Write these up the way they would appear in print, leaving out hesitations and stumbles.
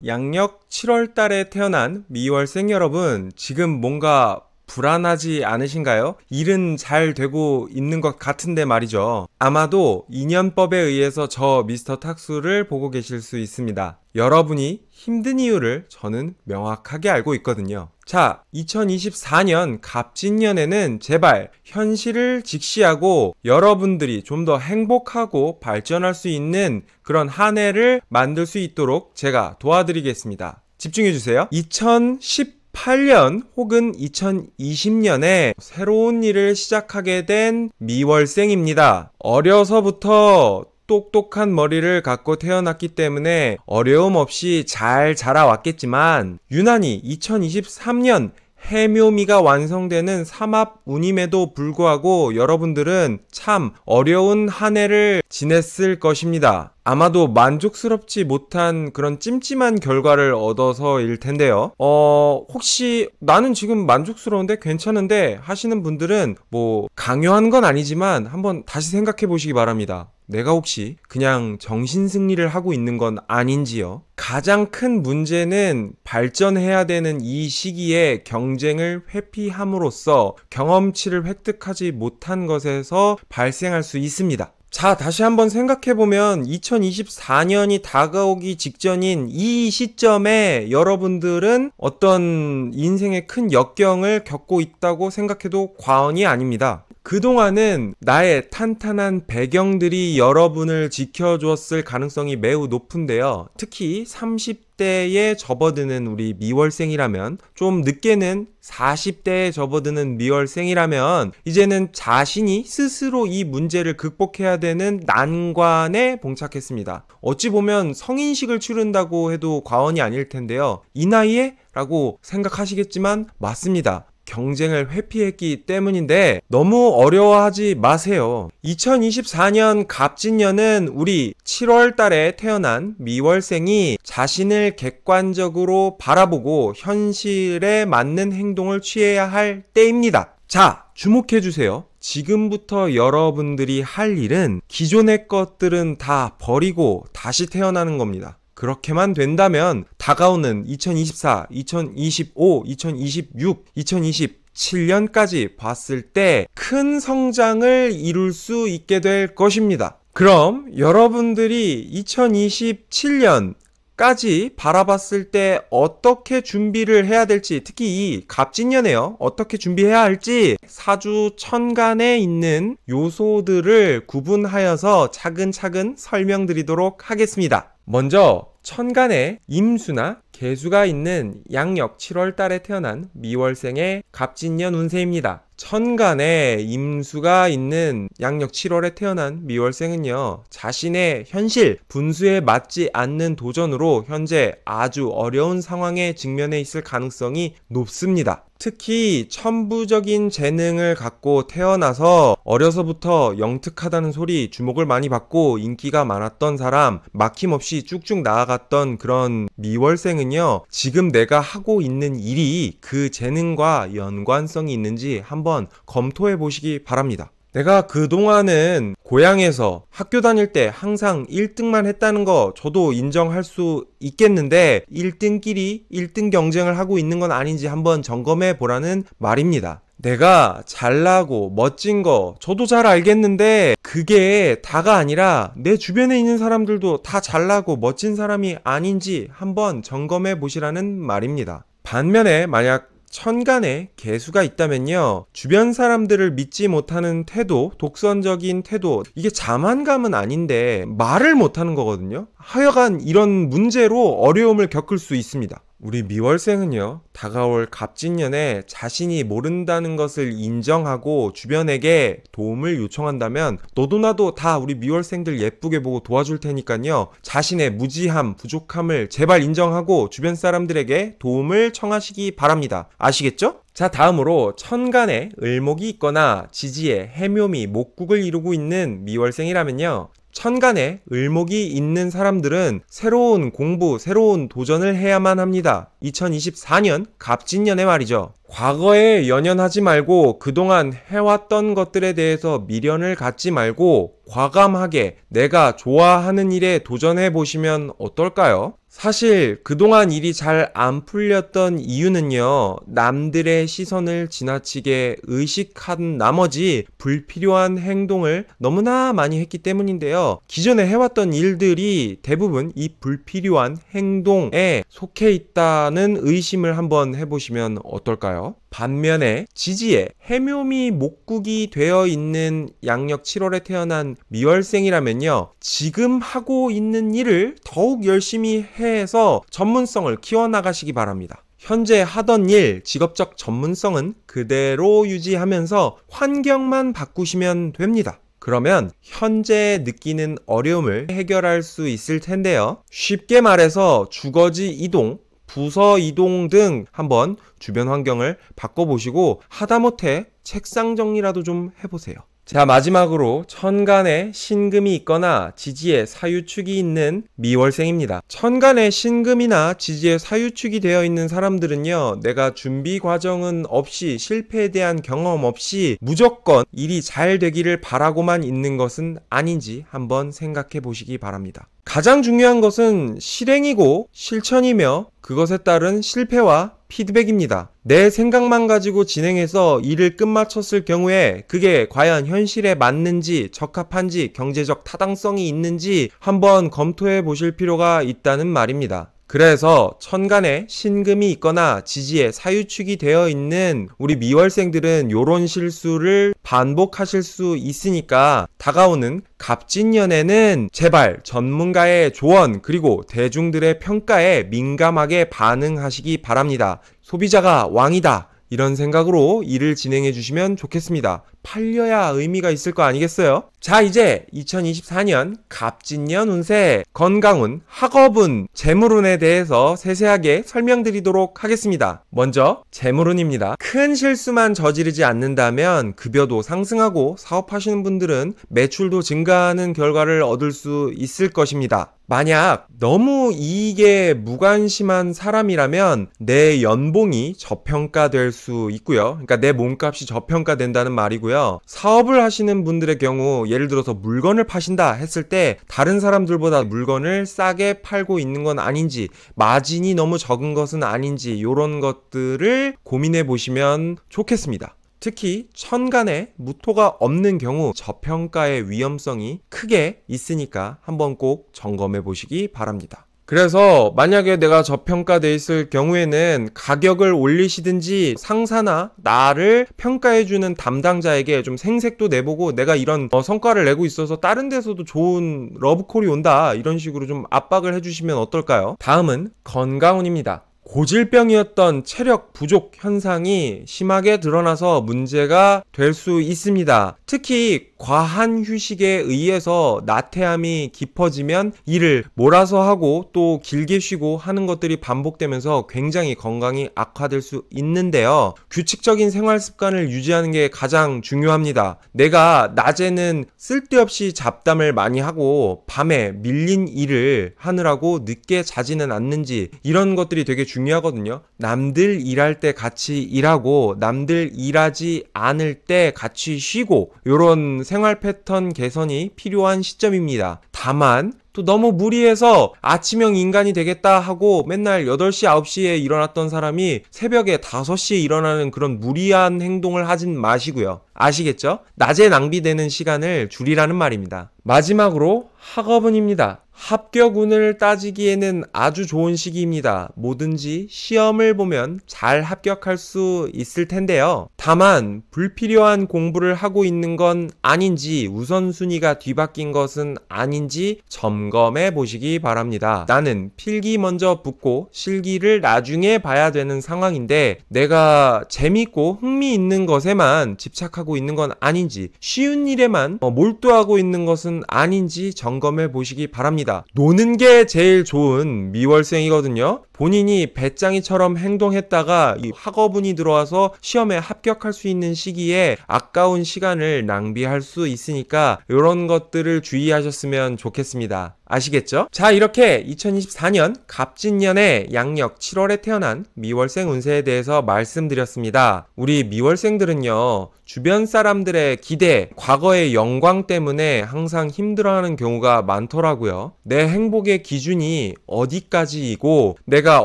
양력 7월 달에 태어난 미월생 여러분, 지금 뭔가 불안하지 않으신가요? 일은 잘 되고 있는 것 같은데 말이죠. 아마도 인연법에 의해서 저 미스터 탁수를 보고 계실 수 있습니다. 여러분이 힘든 이유를 저는 명확하게 알고 있거든요. 자, 2024년 갑진년에는 제발 현실을 직시하고 여러분들이 좀 더 행복하고 발전할 수 있는 그런 한 해를 만들 수 있도록 제가 도와드리겠습니다. 집중해주세요. 2018년 혹은 2020년에 새로운 일을 시작하게 된 미월생입니다. 어려서부터 똑똑한 머리를 갖고 태어났기 때문에 어려움 없이 잘 자라왔겠지만 유난히 2023년 해묘미가 완성되는 삼합운임에도 불구하고 여러분들은 참 어려운 한 해를 지냈을 것입니다. 아마도 만족스럽지 못한 그런 찜찜한 결과를 얻어서일 텐데요. 혹시 나는 지금 만족스러운데 괜찮은데 하시는 분들은 뭐 강요한 건 아니지만 한번 다시 생각해 보시기 바랍니다. 내가 혹시 그냥 정신승리를 하고 있는 건 아닌지요? 가장 큰 문제는 발전해야 되는 이 시기에 경쟁을 회피함으로써 경험치를 획득하지 못한 것에서 발생할 수 있습니다. 자, 다시 한번 생각해보면 2024년이 다가오기 직전인 이 시점에 여러분들은 어떤 인생의 큰 역경을 겪고 있다고 생각해도 과언이 아닙니다. 그동안은 나의 탄탄한 배경들이 여러분을 지켜주었을 가능성이 매우 높은데요. 특히 30대에 접어드는 우리 미월생이라면, 좀 늦게는 40대에 접어드는 미월생이라면 이제는 자신이 스스로 이 문제를 극복해야 되는 난관에 봉착했습니다. 어찌 보면 성인식을 치른다고 해도 과언이 아닐 텐데요. 이 나이에? 라고 생각하시겠지만 맞습니다. 경쟁을 회피했기 때문인데 너무 어려워하지 마세요. 2024년 갑진년은 우리 7월 달에 태어난 미월생이 자신을 객관적으로 바라보고 현실에 맞는 행동을 취해야 할 때입니다. 자, 주목해주세요. 지금부터 여러분들이 할 일은 기존의 것들은 다 버리고 다시 태어나는 겁니다. 그렇게만 된다면 다가오는 2024, 2025, 2026, 2027년까지 봤을 때 큰 성장을 이룰 수 있게 될 것입니다. 그럼 여러분들이 2027년까지 바라봤을 때 어떻게 준비를 해야 될지, 특히 이 갑진년에요. 어떻게 준비해야 할지 사주 천간에 있는 요소들을 구분하여서 차근차근 설명드리도록 하겠습니다. 먼저 천간에 임수나 계수가 있는 양력 7월 달에 태어난 미월생의 갑진년 운세입니다. 천간에 임수가 있는 양력 7월에 태어난 미월생은요, 자신의 현실, 분수에 맞지 않는 도전으로 현재 아주 어려운 상황에 직면해 있을 가능성이 높습니다. 특히 천부적인 재능을 갖고 태어나서 어려서부터 영특하다는 소리, 주목을 많이 받고 인기가 많았던 사람, 막힘없이 쭉쭉 나아갔던 그런 미월생은요, 지금 내가 하고 있는 일이 그 재능과 연관성이 있는지 한번 검토해 보시기 바랍니다. 내가 그동안은 고향에서 학교 다닐 때 항상 1등만 했다는 거 저도 인정할 수 있겠는데 1등끼리 1등 경쟁을 하고 있는 건 아닌지 한번 점검해 보라는 말입니다. 내가 잘나고 멋진 거 저도 잘 알겠는데 그게 다가 아니라 내 주변에 있는 사람들도 다 잘나고 멋진 사람이 아닌지 한번 점검해 보시라는 말입니다. 반면에 만약 천간에 계수가 있다면요, 주변 사람들을 믿지 못하는 태도, 독선적인 태도, 이게 자만감은 아닌데 말을 못하는 거거든요. 하여간 이런 문제로 어려움을 겪을 수 있습니다. 우리 미월생은요, 다가올 갑진년에 자신이 모른다는 것을 인정하고 주변에게 도움을 요청한다면 너도 나도 다 우리 미월생들 예쁘게 보고 도와줄 테니까요, 자신의 무지함, 부족함을 제발 인정하고 주변 사람들에게 도움을 청하시기 바랍니다. 아시겠죠? 자, 다음으로 천간에 을목이 있거나 지지에 해묘미, 목국을 이루고 있는 미월생이라면요, 천간에 을목이 있는 사람들은 새로운 공부, 새로운 도전을 해야만 합니다. 2024년 갑진년에 말이죠. 과거에 연연하지 말고 그동안 해왔던 것들에 대해서 미련을 갖지 말고 과감하게 내가 좋아하는 일에 도전해 보시면 어떨까요? 사실 그동안 일이 잘 안 풀렸던 이유는요, 남들의 시선을 지나치게 의식한 나머지 불필요한 행동을 너무나 많이 했기 때문인데요. 기존에 해왔던 일들이 대부분 이 불필요한 행동에 속해 있다는 의심을 한번 해보시면 어떨까요? 반면에 지지에 해묘미 목국이 되어 있는 양력 7월에 태어난 미월생이라면요, 지금 하고 있는 일을 더욱 열심히 해서 전문성을 키워나가시기 바랍니다. 현재 하던 일, 직업적 전문성은 그대로 유지하면서 환경만 바꾸시면 됩니다. 그러면 현재 느끼는 어려움을 해결할 수 있을 텐데요. 쉽게 말해서 주거지 이동, 부서 이동 등 한번 주변 환경을 바꿔보시고 하다못해 책상 정리라도 좀 해보세요. 자, 마지막으로 천간에 신금이 있거나 지지에 사유축이 있는 미월생입니다. 천간에 신금이나 지지에 사유축이 되어 있는 사람들은요, 내가 준비 과정은 없이, 실패에 대한 경험 없이 무조건 일이 잘 되기를 바라고만 있는 것은 아닌지 한번 생각해 보시기 바랍니다. 가장 중요한 것은 실행이고 실천이며 그것에 따른 실패와 피드백입니다. 내 생각만 가지고 진행해서 일을 끝마쳤을 경우에 그게 과연 현실에 맞는지, 적합한지, 경제적 타당성이 있는지 한번 검토해 보실 필요가 있다는 말입니다. 그래서 천간에 신금이 있거나 지지에 사유축이 되어 있는 우리 미월생들은 요런 실수를 반복하실 수 있으니까 다가오는 갑진년에는 제발 전문가의 조언 그리고 대중들의 평가에 민감하게 반응하시기 바랍니다. 소비자가 왕이다, 이런 생각으로 일을 진행해 주시면 좋겠습니다. 팔려야 의미가 있을 거 아니겠어요? 자, 이제 2024년 갑진년 운세, 건강운, 학업운, 재물운에 대해서 세세하게 설명드리도록 하겠습니다. 먼저 재물운입니다. 큰 실수만 저지르지 않는다면 급여도 상승하고 사업하시는 분들은 매출도 증가하는 결과를 얻을 수 있을 것입니다. 만약 너무 이익에 무관심한 사람이라면 내 연봉이 저평가될 수 있고요. 그러니까 내 몸값이 저평가된다는 말이고요. 사업을 하시는 분들의 경우 예를 들어서 물건을 파신다 했을 때 다른 사람들보다 물건을 싸게 팔고 있는 건 아닌지, 마진이 너무 적은 것은 아닌지, 이런 것들을 고민해 보시면 좋겠습니다. 특히 천간에 무토가 없는 경우 저평가의 위험성이 크게 있으니까 한번 꼭 점검해 보시기 바랍니다. 그래서 만약에 내가 저평가돼 있을 경우에는 가격을 올리시든지 상사나 나를 평가해주는 담당자에게 좀 생색도 내보고 내가 이런 성과를 내고 있어서 다른 데서도 좋은 러브콜이 온다, 이런 식으로 좀 압박을 해주시면 어떨까요? 다음은 건강운입니다. 고질병이었던 체력 부족 현상이 심하게 드러나서 문제가 될 수 있습니다. 특히 과한 휴식에 의해서 나태함이 깊어지면 일을 몰아서 하고 또 길게 쉬고 하는 것들이 반복되면서 굉장히 건강이 악화될 수 있는데요. 규칙적인 생활 습관을 유지하는 게 가장 중요합니다. 내가 낮에는 쓸데없이 잡담을 많이 하고 밤에 밀린 일을 하느라고 늦게 자지는 않는지, 이런 것들이 되게 중요하거든요. 남들 일할 때 같이 일하고 남들 일하지 않을 때 같이 쉬고, 요런 생활 패턴 개선이 필요한 시점입니다. 다만 또 너무 무리해서 아침형 인간이 되겠다 하고 맨날 8시, 9시에 일어났던 사람이 새벽에 5시에 일어나는 그런 무리한 행동을 하진 마시고요. 아시겠죠? 낮에 낭비되는 시간을 줄이라는 말입니다. 마지막으로 학업운입니다. 합격운을 따지기에는 아주 좋은 시기입니다. 뭐든지 시험을 보면 잘 합격할 수 있을 텐데요. 다만 불필요한 공부를 하고 있는 건 아닌지, 우선순위가 뒤바뀐 것은 아닌지 점검해 보시기 바랍니다. 나는 필기 먼저 붙고 실기를 나중에 봐야 되는 상황인데 내가 재밌고 흥미있는 것에만 집착하고 있는 건 아닌지, 쉬운 일에만 몰두하고 있는 것은 아닌지 점검해 보시기 바랍니다. 노는 게 제일 좋은 미월생이거든요. 본인이 배짱이처럼 행동했다가 이 학업운이 들어와서 시험에 합격할 수 있는 시기에 아까운 시간을 낭비할 수 있으니까 이런 것들을 주의하셨으면 좋겠습니다. 아시겠죠? 자, 이렇게 2024년 갑진년의 양력 7월에 태어난 미월생 운세에 대해서 말씀드렸습니다. 우리 미월생들은요, 주변 사람들의 기대, 과거의 영광 때문에 항상 힘들어하는 경우가 많더라고요. 내 행복의 기준이 어디까지이고 내가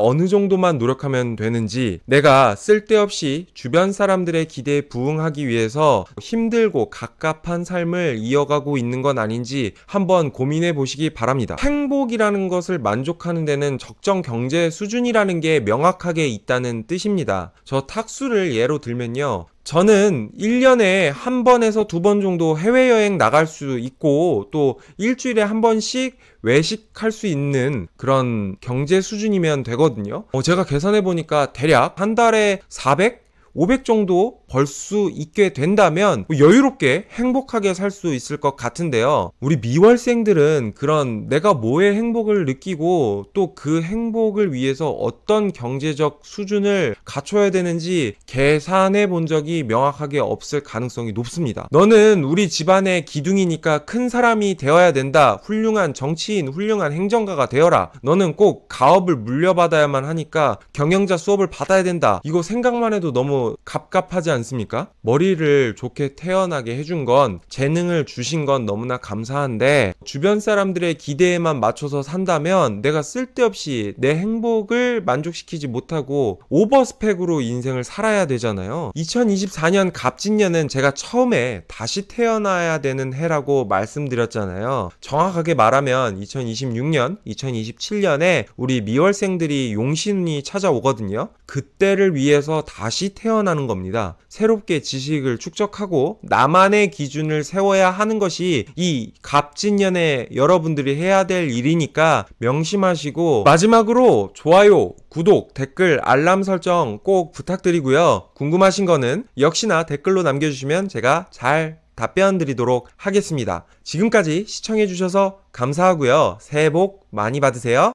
어느 정도만 노력하면 되는지, 내가 쓸데없이 주변 사람들의 기대에 부응하기 위해서 힘들고 갑갑한 삶을 이어가고 있는 건 아닌지 한번 고민해 보시기 바랍니다. 행복이라는 것을 만족하는 데는 적정 경제 수준이라는 게 명확하게 있다는 뜻입니다. 저 탁수를 예로 들면요, 저는 1년에 한 번에서 2번 정도 해외여행 나갈 수 있고 또 일주일에 한 번씩 외식할 수 있는 그런 경제 수준이면 되거든요. 제가 계산해 보니까 대략 한 달에 400? 500 정도 벌 수 있게 된다면 여유롭게 행복하게 살 수 있을 것 같은데요. 우리 미월생들은 그런 내가 뭐의 행복을 느끼고 또 그 행복을 위해서 어떤 경제적 수준을 갖춰야 되는지 계산해 본 적이 명확하게 없을 가능성이 높습니다. 너는 우리 집안의 기둥이니까 큰 사람이 되어야 된다. 훌륭한 정치인, 훌륭한 행정가가 되어라. 너는 꼭 가업을 물려받아야만 하니까 경영자 수업을 받아야 된다. 이거 생각만 해도 너무 갑갑하지 않습니까? 머리를 좋게 태어나게 해준 건, 재능을 주신 건 너무나 감사한데 주변 사람들의 기대에만 맞춰서 산다면 내가 쓸데없이 내 행복을 만족시키지 못하고 오버스펙으로 인생을 살아야 되잖아요. 2024년 갑진년은 제가 처음에 다시 태어나야 되는 해라고 말씀드렸잖아요. 정확하게 말하면 2026년, 2027년에 우리 미월생들이 용신운이 찾아오거든요. 그때를 위해서 다시 태어나는 겁니다. 새롭게 지식을 축적하고 나만의 기준을 세워야 하는 것이 이 갑진년에 여러분들이 해야 될 일이니까 명심하시고, 마지막으로 좋아요, 구독, 댓글, 알람 설정 꼭 부탁드리고요. 궁금하신 거는 역시나 댓글로 남겨주시면 제가 잘 답변 드리도록 하겠습니다. 지금까지 시청해주셔서 감사하고요. 새해 복 많이 받으세요.